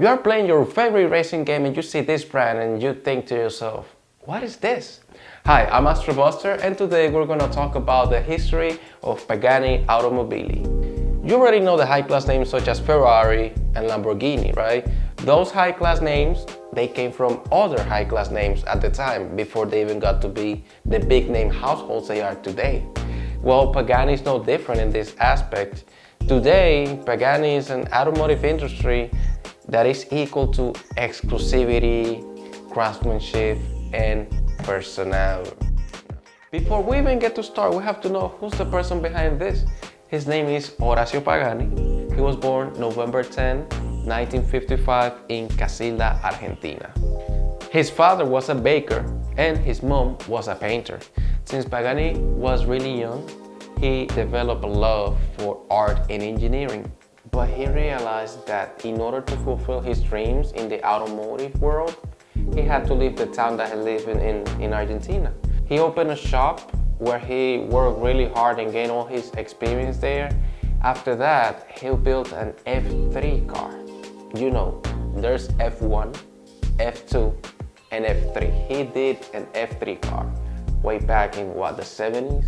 You are playing your favorite racing game and you see this brand and you think to yourself, what is this? Hi, I'm Astro Buster, and today we're gonna talk about the history of Pagani Automobili. You already know the high-class names such as Ferrari and Lamborghini, right? Those high-class names, they came from other high-class names at the time before they even got to be the big-name households they are today. Well, Pagani is no different in this aspect. Today, Pagani is an automotive industry that is equal to exclusivity, craftsmanship, and personality. Before we even get to start, we have to know who's the person behind this. His name is Horacio Pagani. He was born November 10, 1955 in Casilda, Argentina. His father was a baker and his mom was a painter. Since Pagani was really young, he developed a love for art and engineering. But he realized that in order to fulfill his dreams in the automotive world, he had to leave the town that he lived in Argentina. He opened a shop where he worked really hard and gained all his experience there. After that, he built an F3 car. You know, there's F1, F2, and F3. He did an F3 car way back in the 70s?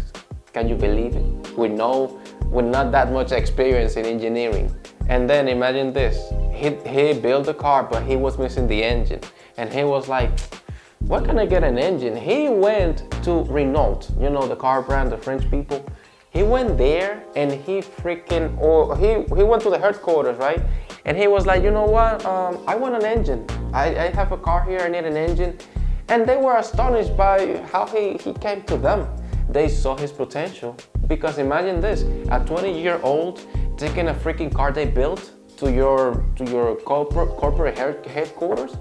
Can you believe it? With not that much experience in engineering. And then imagine this, he built the car, but he was missing the engine. And he was like, where can I get an engine? He went to Renault, you know, the car brand, the French people. He went there and he went to the headquarters, right? And he was like, you know what, I want an engine. I have a car here, I need an engine. And they were astonished by how he came to them. They saw his potential, because imagine this, a 20-year-old taking a freaking car they built to your corporate headquarters.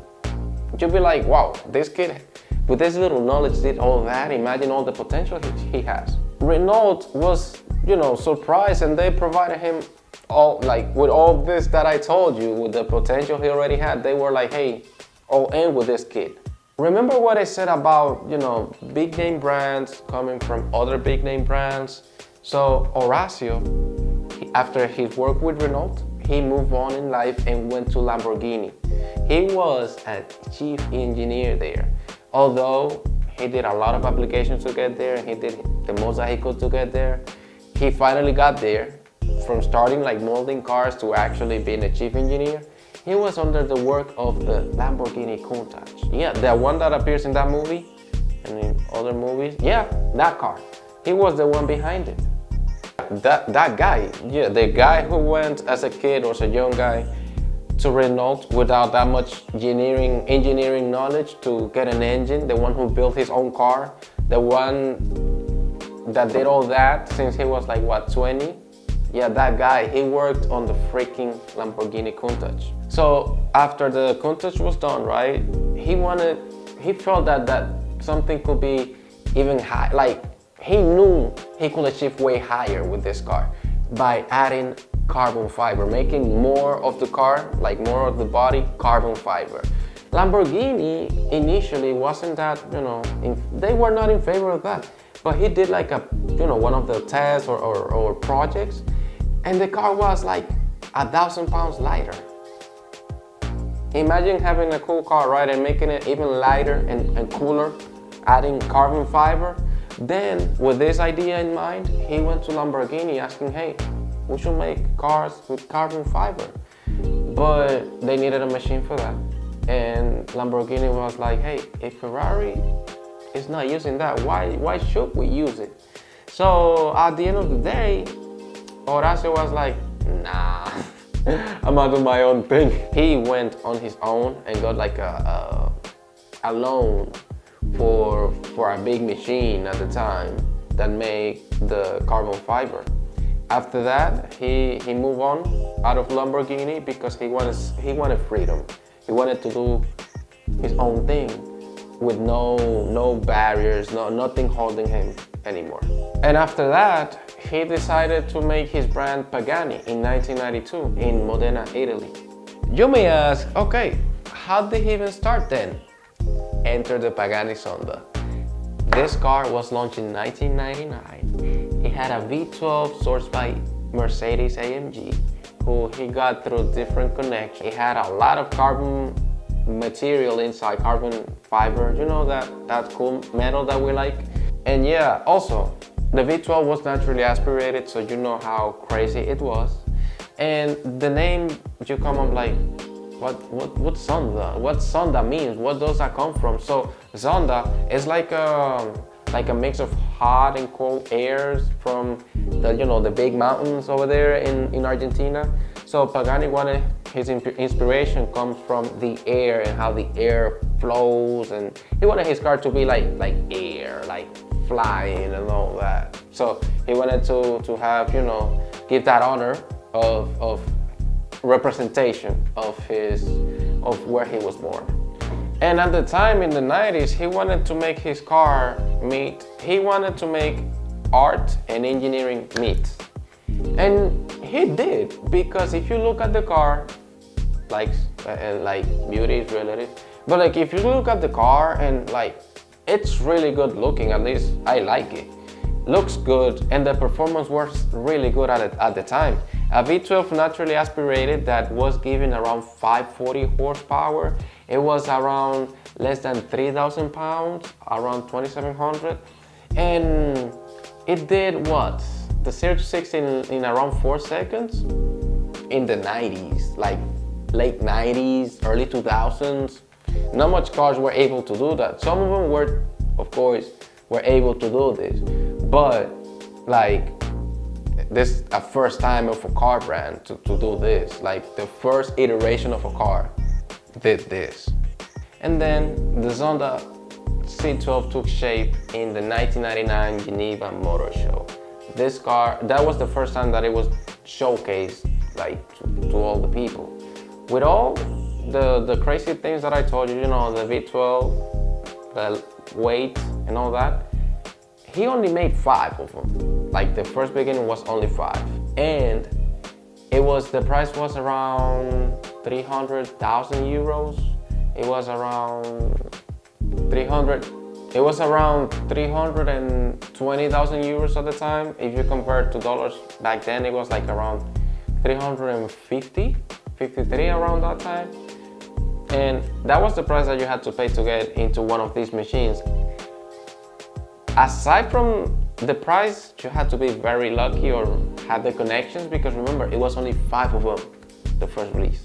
You'd be like, wow, this kid with this little knowledge did all that. Imagine all the potential he has. Renault was, you know, surprised, and they provided him with all this that I told you, with the potential he already had. They were like, hey, all in with this kid. Remember what I said about, you know, big name brands coming from other big name brands? So Horacio, after his work with Renault, he moved on in life and went to Lamborghini. He was a chief engineer there. Although he did a lot of applications to get there, and he did the most that he could to get there, he finally got there. From starting like molding cars to actually being a chief engineer, he was under the work of the Lamborghini Countach. Yeah, the one that appears in that movie and in other movies. Yeah, that car. He was the one behind it. That guy, yeah, the guy who went as a kid or as a young guy to Renault without that much engineering knowledge to get an engine, the one who built his own car, the one that did all that since he was like, 20? Yeah, that guy, he worked on the freaking Lamborghini Countach. So after the Countach was done, right, he felt that something could be even high, like he knew he could achieve way higher with this car by adding carbon fiber, making more of the car, like more of the body, carbon fiber. Lamborghini initially wasn't that, you know, they were not in favor of that, but he did like one of the tests or projects, and the car was like 1,000 pounds lighter. Imagine having a cool car, right, and making it even lighter and cooler, adding carbon fiber. Then, with this idea in mind, he went to Lamborghini asking, hey, we should make cars with carbon fiber. But they needed a machine for that. And Lamborghini was like, hey, if Ferrari is not using that, why should we use it? So at the end of the day, Horacio was like, nah, I'm gonna do my own thing. He went on his own and got like a loan for a big machine at the time that made the carbon fiber. After that, he moved on out of Lamborghini because he wanted freedom. He wanted to do his own thing with no barriers, nothing holding him anymore. And after that, he decided to make his brand Pagani in 1992 in Modena, Italy. You may ask, okay, how did he even start then? Enter the Pagani Sonda. This car was launched in 1999. It had a V12 sourced by Mercedes-AMG who he got through different connections. It had a lot of carbon material inside, carbon fiber, you know, that cool metal that we like. And yeah, also the V12 was naturally aspirated, so you know how crazy it was. And the name, you come up like, what Zonda? What Zonda means? What does that come from? So Zonda is like a mix of hot and cold airs from the big mountains over there in Argentina. So Pagani wanted his inspiration comes from the air and how the air flows, and he wanted his car to be like air, like flying and all that. So he wanted to have, give that honor of representation of where he was born. And at the time in the 90s, he wanted to make his car meet. He wanted to make art and engineering meet. And he did, because if you look at the car, like beauty is relative, but like if you look at the car and like it's really good looking, at least I like it. Looks good, and the performance was really good at the time. A V12 naturally aspirated that was given around 540 horsepower. It was around less than 3,000 pounds, around 2,700. And it did what? The 0 to 60 in around 4 seconds? In the 90s, like late 90s, early 2000s. Not much cars were able to do that. Some of them were, of course, were able to do this. But like, this is a first time of a car brand to do this. Like the first iteration of a car did this. And then the Zonda C12 took shape in the 1999 Geneva Motor Show. This car, that was the first time that it was showcased like to all the people. With all the crazy things that I told you, the V12, the weight and all that, he only made 5 of them. Like the first beginning was only 5. And the price was around 300,000 euros. It was around 320,000 euros at the time. If you compare it to dollars, back then it was like around 350, 53 around that time. And that was the price that you had to pay to get into one of these machines. Aside from the price, you had to be very lucky or have the connections, because remember, it was only 5 of them, the first release.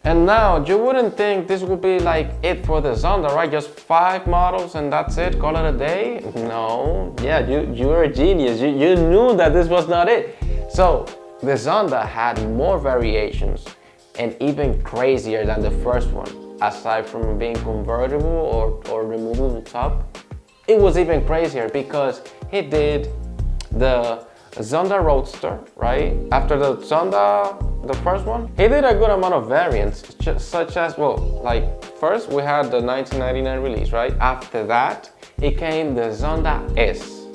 And now, you wouldn't think this would be like it for the Zonda, right? Just 5 models and that's it, call it a day? No, yeah, you're a genius. You knew that this was not it. So the Zonda had more variations and even crazier than the first one. Aside from being convertible or removable top, it was even crazier because he did the Zonda Roadster, right? After the Zonda, the first one, he did a good amount of variants, such as, first we had the 1999 release, right? After that, it came the Zonda S,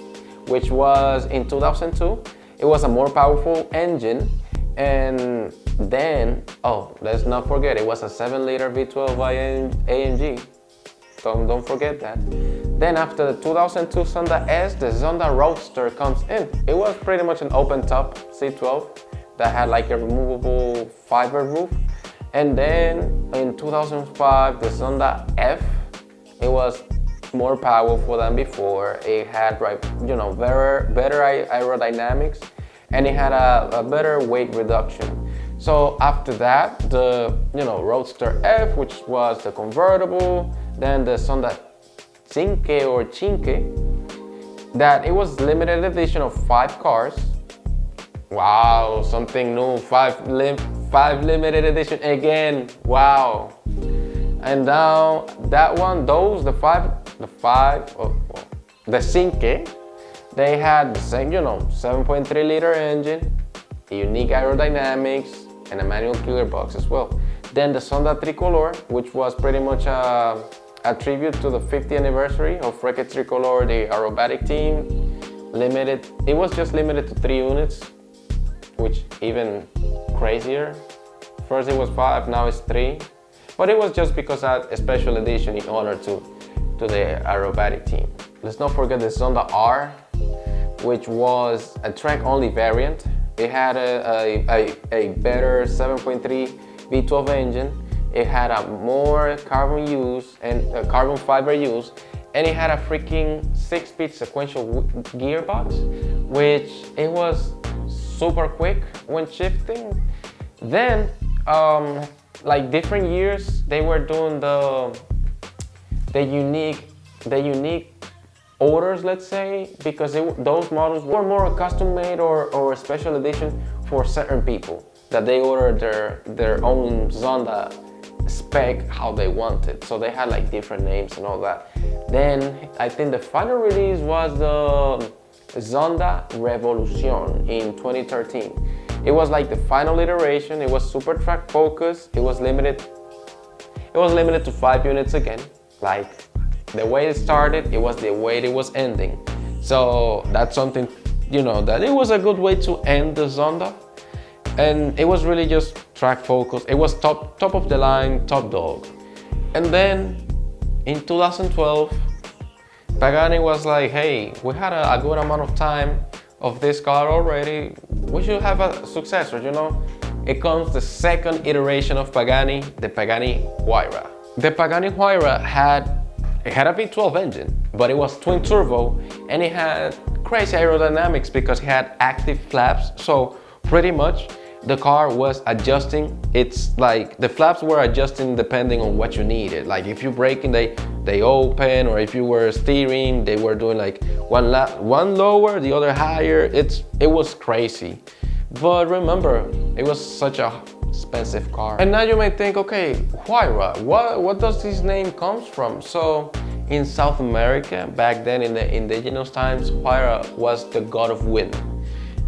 which was in 2002. It was a more powerful engine, and then, let's not forget, it was a 7-liter V12 by AMG. Don't forget that. Then after the 2002 Zonda S, the Zonda Roadster comes in. It was pretty much an open top C12 that had like a removable fiber roof. And then in 2005, the Zonda F, it was more powerful than before. It had better aerodynamics, and it had a better weight reduction. So after that, the Roadster F, which was the convertible, then the Zonda Cinque or Cinque, that it was limited edition of 5 cars. Wow, something new, 5 limited edition again, wow. And now that one, the Cinque, they had the same, 7.3 liter engine, a unique aerodynamics, and a manual gearbox as well. Then the Zonda Tricolor, which was pretty much a tribute to the 50th anniversary of Wreck-It Tricolor, the aerobatic team. It was just limited to 3 units, which even crazier. First it was 5, now it's 3. But it was just because a special edition in honor to the aerobatic team. Let's not forget the Zonda R, which was a track-only variant. It had a better 7.3 V12 engine. It had a more carbon use and carbon fiber use, and it had a freaking 6-speed sequential gearbox, which it was super quick when shifting. Then, like different years, they were doing the unique orders, let's say, because those models were more custom made or special edition for certain people, that they ordered their own Zonda spec how they wanted. So they had like different names and all that. Then I think the final release was the Zonda Revolution in 2013. It was like the final iteration. It was super track focused. It was limited to 5 units again. Like the way it started, it was the way it was ending. So that's something, that it was a good way to end the Zonda. And it was really just track focused. It was top of the line, top dog. And then in 2012, Pagani was like, hey, we had a good amount of time of this car already. We should have a successor, It comes the second iteration of Pagani, the Pagani Huayra. The Pagani Huayra had a V12 engine, but it was twin turbo, and it had crazy aerodynamics because it had active flaps. So pretty much the car was adjusting. It's like the flaps were adjusting depending on what you needed. Like if you're braking, they open, or if you were steering, they were doing like one lower, the other higher. It was crazy. But remember, it was such a expensive car. And now you may think, okay, Huayra, what does this name comes from? So in South America, back then in the indigenous times, Huayra was the god of wind.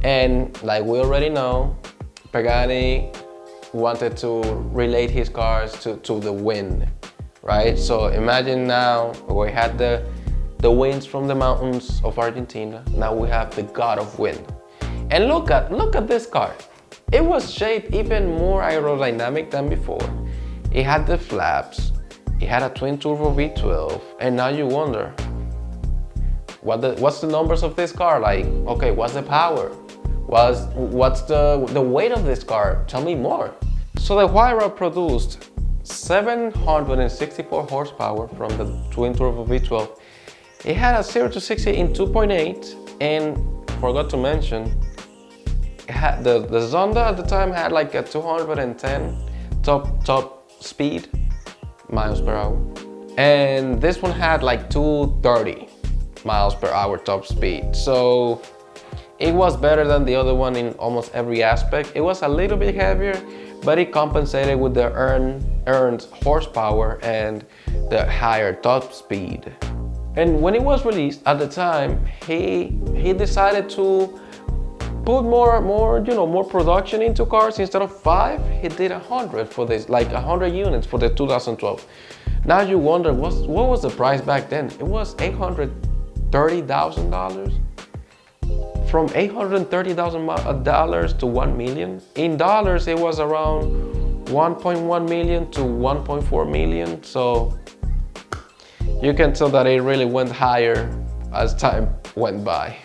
And like we already know, Pagani wanted to relate his cars to the wind, right? So imagine now we had the winds from the mountains of Argentina. Now we have the god of wind. And look at this car. It was shaped even more aerodynamic than before. It had the flaps. It had a twin turbo V12. And now you wonder, what's the numbers of this car? Like, okay, what's the power? What's the weight of this car? Tell me more. So the Huayra produced 764 horsepower from the twin turbo V12. It had a 0 to 60 in 2.8, and forgot to mention, it had the Zonda at the time had like a 210 top speed miles per hour, and this one had like 230 miles per hour top speed. So it was better than the other one in almost every aspect. It was a little bit heavier, but it compensated with the earned horsepower and the higher top speed. And when it was released at the time, he decided to put more production into cars. Instead of 5, he did 100 for this, like 100 units for the 2012. Now you wonder, what was the price back then? It was $830,000. From $830,000 to $1 million. In dollars, it was around 1.1 million to 1.4 million. So you can tell that it really went higher as time went by.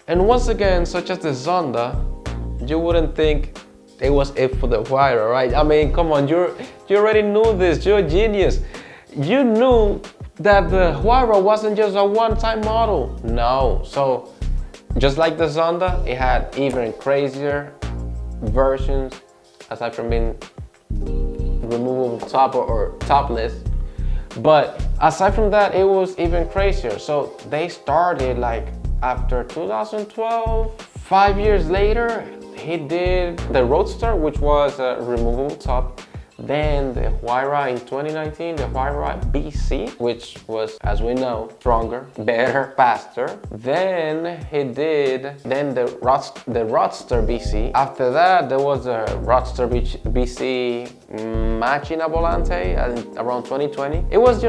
And once again, such as the Zonda, you wouldn't think it was it for the Huayra, right? I mean, come on, you already knew this. You're a genius. You knew that the Huayra wasn't just a one-time model. No. So just like the Zonda, it had even crazier versions, aside from being removable top or topless. But aside from that, it was even crazier. So they started like after 2012, 5 years later, he did the Roadster, which was a removable top. Then the Huayra in 2019, the Huayra BC, which was, as we know, stronger, better, faster. Then he did the Roadster BC. After that, there was the Roadster BC Macchina Volante around 2020. It was,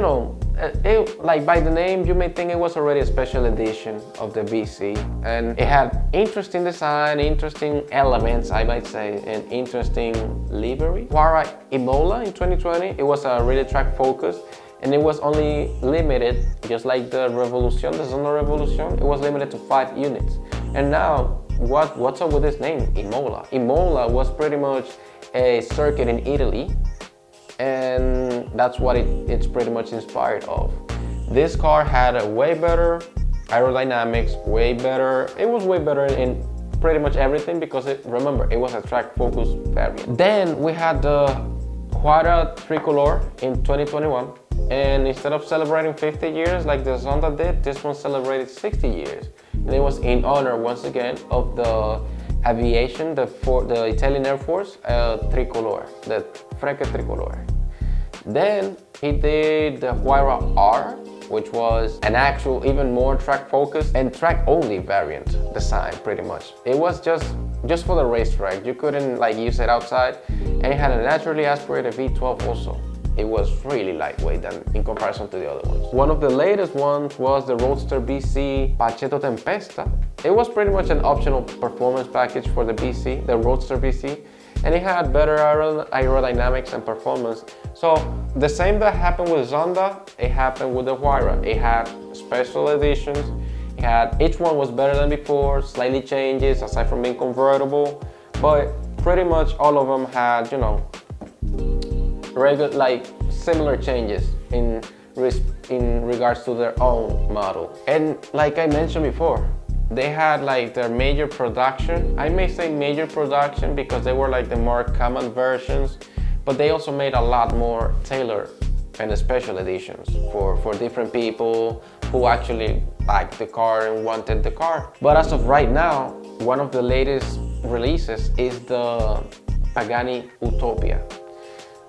like by the name, you may think it was already a special edition of the BC. And it had interesting design, interesting elements, I might say, and interesting livery. Huayra Imola in 2020, it was a really track focused, and it was only limited, just like the Revolution, the Zonda Revolution, it was limited to 5 units. And now what's up with this name, Imola? Imola was pretty much a circuit in Italy, and that's what it's pretty much inspired of. This car had a way better aerodynamics, it was way better in pretty much everything because remember, it was a track focus variant. Then we had the Huayra Tricolor in 2021, and instead of celebrating 50 years like the Zonda did, this one celebrated 60 years. And it was in honor, once again, of the aviation, the Italian Air Force Tricolor, the Frecce Tricolore. Then he did the Huayra R, which was an actual, even more track focused and track only variant design, pretty much. It was just for the racetrack. You couldn't like use it outside, and it had a naturally aspirated V12 also. It was really lightweight in comparison to the other ones. One of the latest ones was the Roadster BC Pachetto Tempesta. It was pretty much an optional performance package for the BC, the Roadster BC, and it had better aerodynamics and performance. So the same that happened with Zonda, it happened with the Huayra. It had special editions. Each one was better than before, slightly changes aside from being convertible, but pretty much all of them had, you know, similar changes in regards to their own model. And like I mentioned before, they had like their major production. I may say major production because they were like the more common versions, but they also made a lot more tailored and special editions for different people who actually liked the car and wanted the car. But as of right now, one of the latest releases is the Pagani Utopia.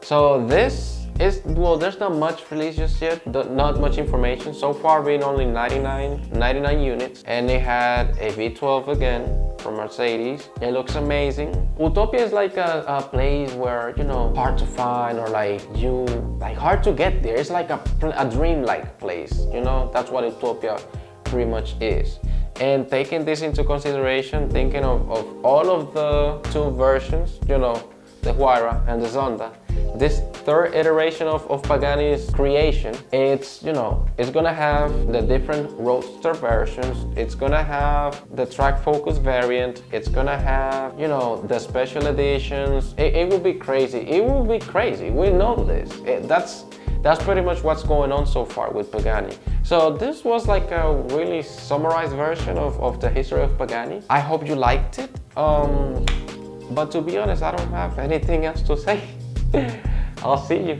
So this is, well, there's not much released just yet, not much information. So far being only 99 units, and they had a V12 again from Mercedes. It looks amazing. Utopia is like a place where, you know, hard to find, or hard to get there. It's like a dream-like place, you know? That's what Utopia pretty much is. And taking this into consideration, thinking of all of the two versions, you know, the Huayra and the Zonda, this third iteration of Pagani's creation, it's, you know, it's gonna have the different roadster versions, it's gonna have the track focus variant, it's gonna have, you know, the special editions. It will be crazy. It will be crazy. We know this. That's pretty much what's going on so far with Pagani. So this was like a really summarized version of the history of Pagani. I hope you liked it. But to be honest, I don't have anything else to say. I'll see you.